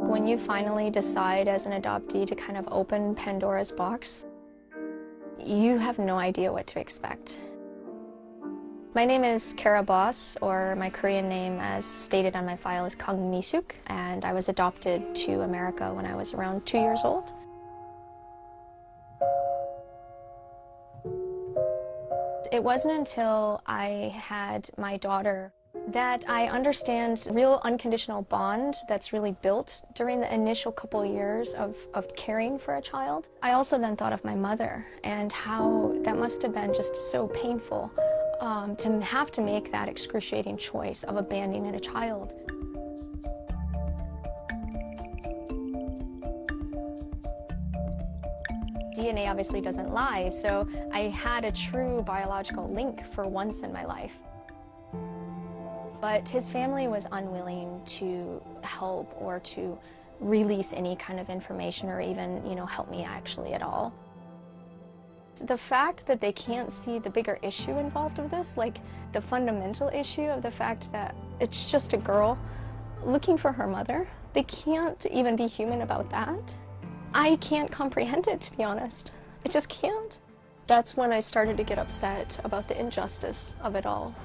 When you finally decide as an adoptee to kind of open Pandora's box, you have no idea what to expect. My name is Kara Boss, or my Korean name as stated on my file is Kang Mi-suk, and I was adopted to America when I was around 2 years old. It wasn't until I had my daughter that I understand real unconditional bond that's really built during the initial couple years of caring for a child. I also then thought of my mother and how that must have been just so painful to have to make that excruciating choice of abandoning a child. DNA obviously doesn't lie, so I had a true biological link for once in my life. But his family was unwilling to help or to release any kind of information or even, help me actually at all. The fact that they can't see the bigger issue involved with this, like the fundamental issue of the fact that it's just a girl looking for her mother, they can't even be human about that. I can't comprehend it, to be honest. I just can't. That's when I started to get upset about the injustice of it all.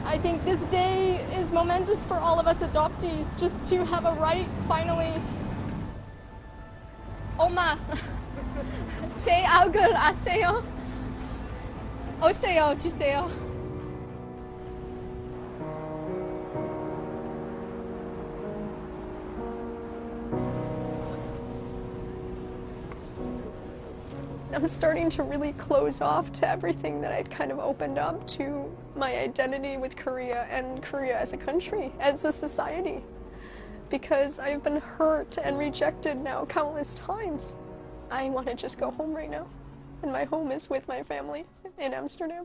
I think this day is momentous for all of us adoptees, just to have a right, finally. 엄마, 제 얼굴 아세요? 오세요, 주세요. I'm starting to really close off to everything that I'd kind of opened up to my identity with Korea and Korea as a country, as a society. Because I've been hurt and rejected now countless times. I want to just go home right now. And my home is with my family in Amsterdam.